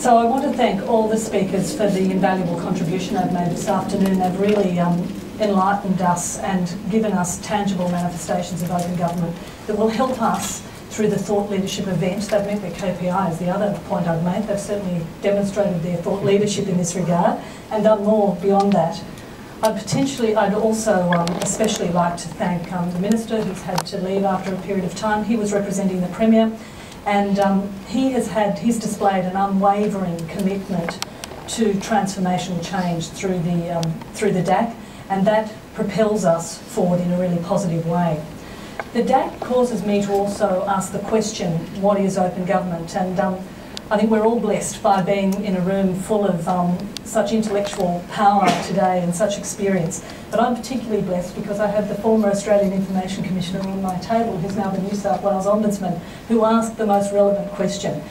So I want to thank all the speakers for the invaluable contribution they've made this afternoon. They've really enlightened us and given us tangible manifestations of open government that will help us through the thought leadership event. They've met their KPI is the other point I'd make. They've certainly demonstrated their thought leadership in this regard and done more beyond that. I'd also especially like to thank the Minister, who's had to leave after a period of time. He was representing the Premier, and he's displayed an unwavering commitment to transformational change through the DAC, and that propels us forward in a really positive way. The DAC causes me to also ask the question, what is open government? And I think we're all blessed by being in a room full of such intellectual power today and such experience. But I'm particularly blessed because I have the former Australian Information Commissioner on my table, who's now the New South Wales Ombudsman, who asked the most relevant question.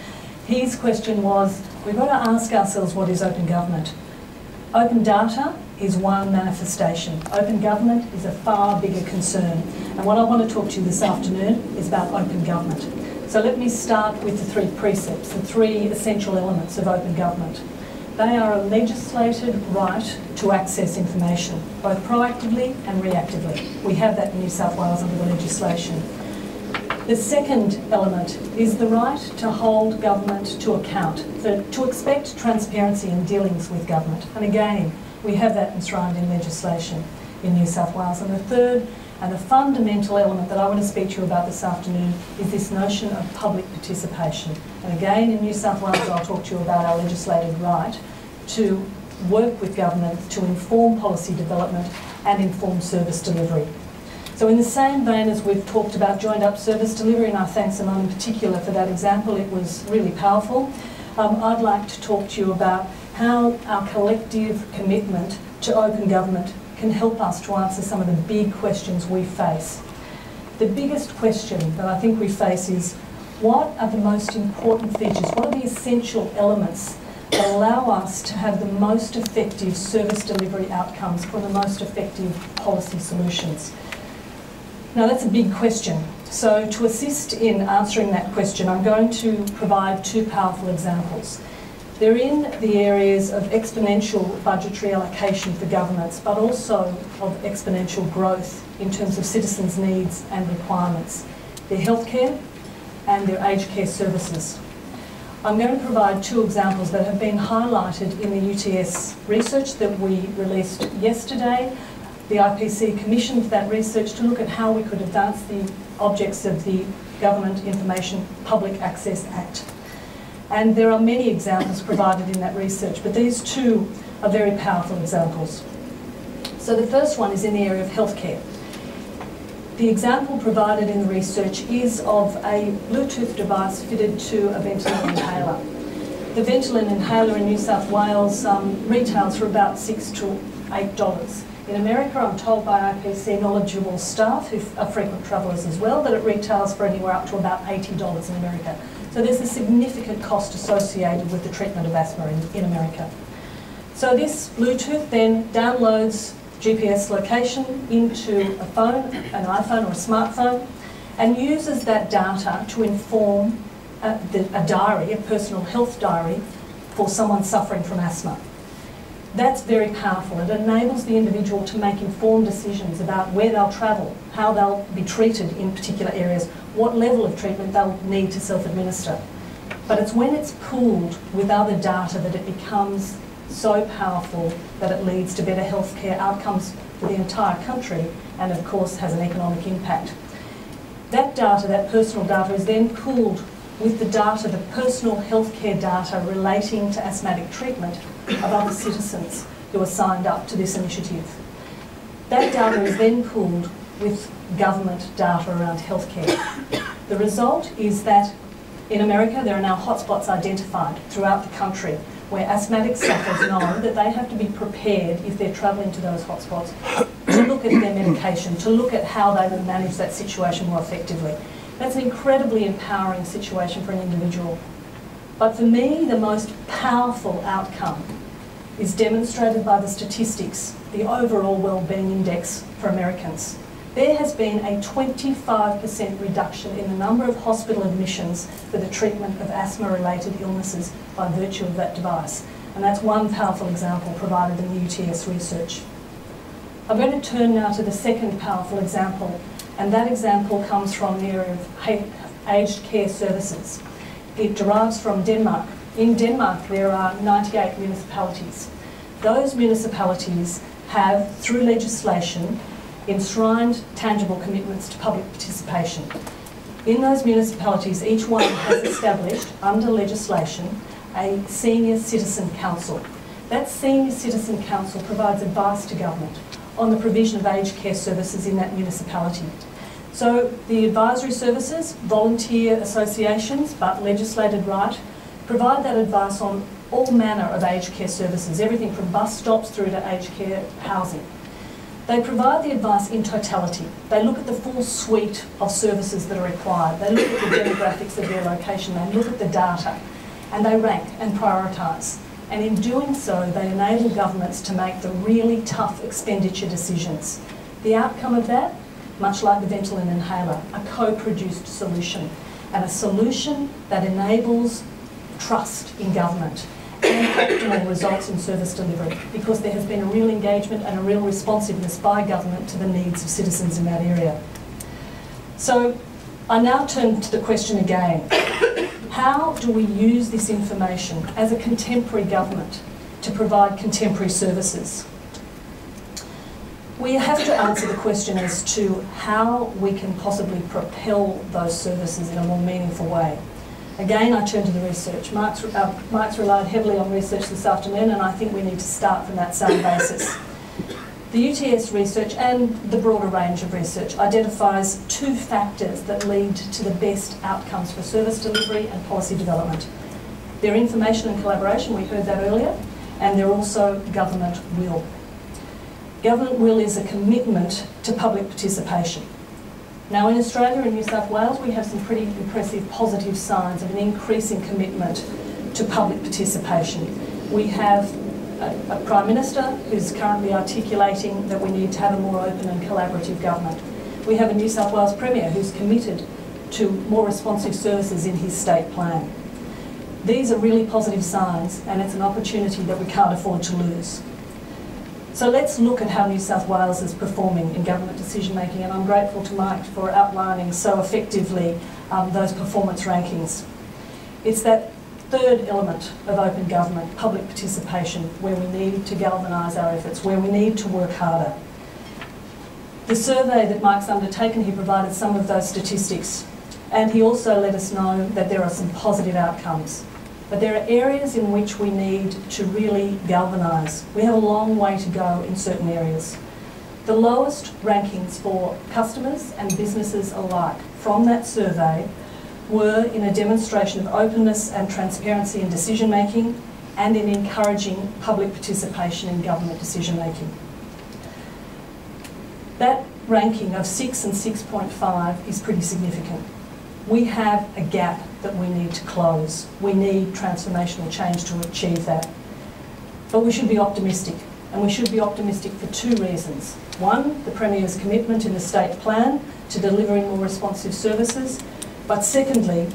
His question was, we've got to ask ourselves, what is open government? Open data is one manifestation. Open government is a far bigger concern. And what I want to talk to you this afternoon is about open government. So let me start with the three precepts, the three essential elements of open government. They are a legislated right to access information, both proactively and reactively. We have that in New South Wales under the legislation. The second element is the right to hold government to account, to expect transparency in dealings with government. And again, we have that enshrined in legislation in New South Wales. And the third and the fundamental element that I want to speak to you about this afternoon is this notion of public participation. And again, in New South Wales, I'll talk to you about our legislated right to work with government to inform policy development and inform service delivery. So in the same vein as we've talked about joined-up service delivery, and I thank Simone in particular for that example, it was really powerful, I'd like to talk to you about how our collective commitment to open government can help us to answer some of the big questions we face. The biggest question that I think we face is, what are the most important features, what are the essential elements that allow us to have the most effective service delivery outcomes for the most effective policy solutions? Now that's a big question. So to assist in answering that question, I'm going to provide two powerful examples. They're in the areas of exponential budgetary allocation for governments, but also of exponential growth in terms of citizens' needs and requirements. Their healthcare and their aged care services. I'm going to provide two examples that have been highlighted in the UTS research that we released yesterday. The IPC commissioned that research to look at how we could advance the objects of the Government Information Public Access Act. And there are many examples provided in that research, but these two are very powerful examples. So the first one is in the area of healthcare. The example provided in the research is of a Bluetooth device fitted to a Ventolin inhaler. The Ventolin inhaler in New South Wales retails for about $6 to $8. In America, I'm told by IPC knowledgeable staff, who are frequent travellers as well, that it retails for anywhere up to about $80 in America. So there's a significant cost associated with the treatment of asthma in America. So this Bluetooth then downloads GPS location into a phone, an iPhone or a smartphone, and uses that data to inform a diary, a personal health diary, for someone suffering from asthma. That's very powerful. It enables the individual to make informed decisions about where they'll travel, how they'll be treated in particular areas, what level of treatment they'll need to self-administer. But it's when it's pooled with other data that it becomes so powerful that it leads to better healthcare outcomes for the entire country and of course has an economic impact. That data, that personal data, is then pooled with the data, the personal healthcare data relating to asthmatic treatment of other citizens who are signed up to this initiative. That data is then pooled with government data around healthcare. The result is that in America there are now hotspots identified throughout the country where asthmatic sufferers know that they have to be prepared if they're travelling to those hotspots to look at their medication, to look at how they will manage that situation more effectively. That's an incredibly empowering situation for an individual. But for me, the most powerful outcome is demonstrated by the statistics, the overall well-being index for Americans. there has been a 25% reduction in the number of hospital admissions for the treatment of asthma-related illnesses by virtue of that device. And that's one powerful example provided in the UTS research. I'm going to turn now to the second powerful example, and that example comes from the area of aged care services. It derives from Denmark. In Denmark, there are 98 municipalities. Those municipalities have, through legislation, enshrined tangible commitments to public participation. In those municipalities, each one has established, under legislation, a senior citizen council. That senior citizen council provides advice to government on the provision of aged care services in that municipality. So the advisory services, volunteer associations, but legislated right, provide that advice on all manner of aged care services, everything from bus stops through to aged care housing. They provide the advice in totality. They look at the full suite of services that are required. They look at the demographics of their location. They look at the data, and they rank and prioritise. And in doing so, they enable governments to make the really tough expenditure decisions. The outcome of that, much like the Ventolin inhaler, a co-produced solution, and a solution that enables trust in government and optimal results in service delivery, because there has been a real engagement and a real responsiveness by government to the needs of citizens in that area. So I now turn to the question again. How do we use this information as a contemporary government to provide contemporary services? We have to answer the question as to how we can possibly propel those services in a more meaningful way. Again, I turn to the research. Mark's relied heavily on research this afternoon, and I think we need to start from that same basis. The UTS research and the broader range of research identifies two factors that lead to the best outcomes for service delivery and policy development. They're information and collaboration, we heard that earlier, and they're also government will. Government will is a commitment to public participation. Now in Australia and New South Wales, we have some pretty impressive positive signs of an increasing commitment to public participation. We have a Prime Minister who's currently articulating that we need to have a more open and collaborative government. We have a New South Wales Premier who's committed to more responsive services in his state plan. These are really positive signs, and it's an opportunity that we can't afford to lose. So let's look at how New South Wales is performing in government decision making, and I'm grateful to Mike for outlining so effectively those performance rankings. It's that third element of open government, public participation, where we need to galvanise our efforts, where we need to work harder. The survey that Mike's undertaken, he provided some of those statistics, and he also let us know that there are some positive outcomes. But there are areas in which we need to really galvanise. We have a long way to go in certain areas. The lowest rankings for customers and businesses alike from that survey were in a demonstration of openness and transparency in decision making and in encouraging public participation in government decision making. That ranking of 6 and 6.5 is pretty significant. We have a gap that we need to close. We need transformational change to achieve that. But we should be optimistic, and we should be optimistic for two reasons. One, the Premier's commitment in the state plan to delivering more responsive services, but secondly,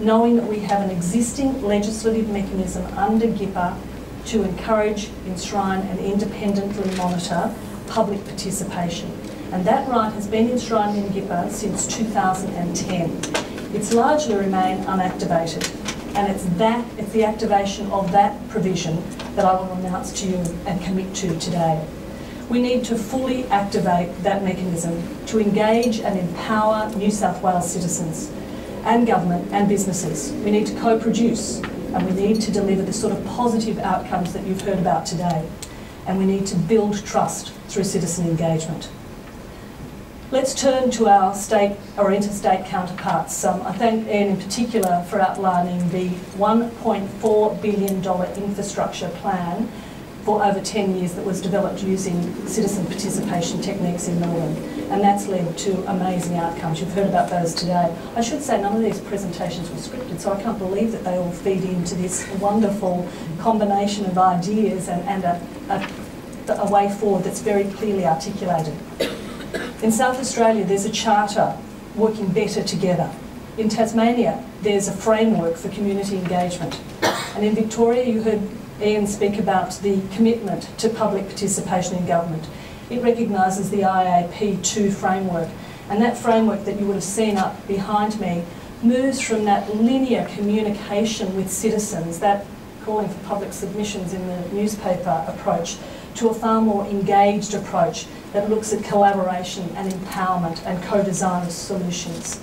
knowing that we have an existing legislative mechanism under GIPA to encourage, enshrine and independently monitor public participation. And that right has been enshrined in GIPA since 2010. It's largely remained unactivated, and it's the activation of that provision that I will announce to you and commit to today. We need to fully activate that mechanism to engage and empower New South Wales citizens and government and businesses. We need to co-produce, and we need to deliver the sort of positive outcomes that you've heard about today. And we need to build trust through citizen engagement. Let's turn to our state or interstate counterparts. I thank Ian in particular for outlining the $1.4 billion infrastructure plan for over 10 years that was developed using citizen participation techniques in Melbourne. And that's led to amazing outcomes. You've heard about those today. I should say none of these presentations were scripted, so I can't believe that they all feed into this wonderful combination of ideas and a way forward that's very clearly articulated. In South Australia, there's a charter working better together. In Tasmania, there's a framework for community engagement. And in Victoria, you heard Ian speak about the commitment to public participation in government. It recognises the IAP2 framework, and that framework that you would have seen up behind me moves from that linear communication with citizens, that calling for public submissions in the newspaper approach, to a far more engaged approach that looks at collaboration and empowerment and co-design of solutions.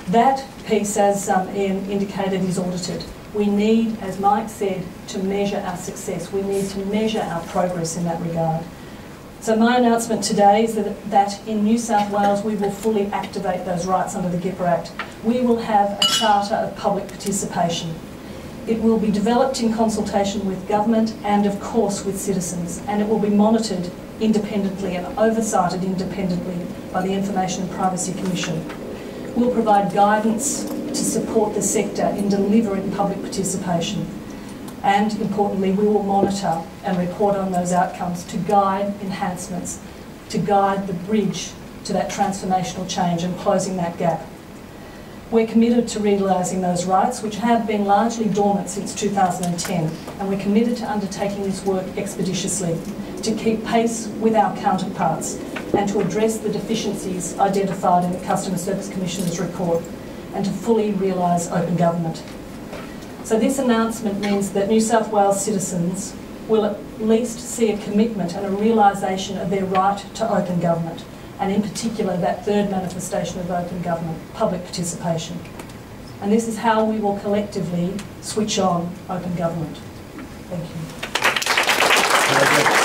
That piece, as Ian indicated, is audited. We need, as Mike said, to measure our success. We need to measure our progress in that regard. So my announcement today is that in New South Wales we will fully activate those rights under the GIPA Act. We will have a charter of public participation. It will be developed in consultation with government and of course with citizens, and it will be monitored independently and oversighted independently by the Information and Privacy Commission. We'll provide guidance to support the sector in delivering public participation. And importantly, we will monitor and report on those outcomes to guide enhancements, to guide the bridge to that transformational change and closing that gap. We're committed to realising those rights, which have been largely dormant since 2010, and we're committed to undertaking this work expeditiously, to keep pace with our counterparts and to address the deficiencies identified in the Customer Service Commissioner's report and to fully realise open government. So this announcement means that New South Wales citizens will at least see a commitment and a realisation of their right to open government, and in particular that third manifestation of open government, public participation. And this is how we will collectively switch on open government. Thank you.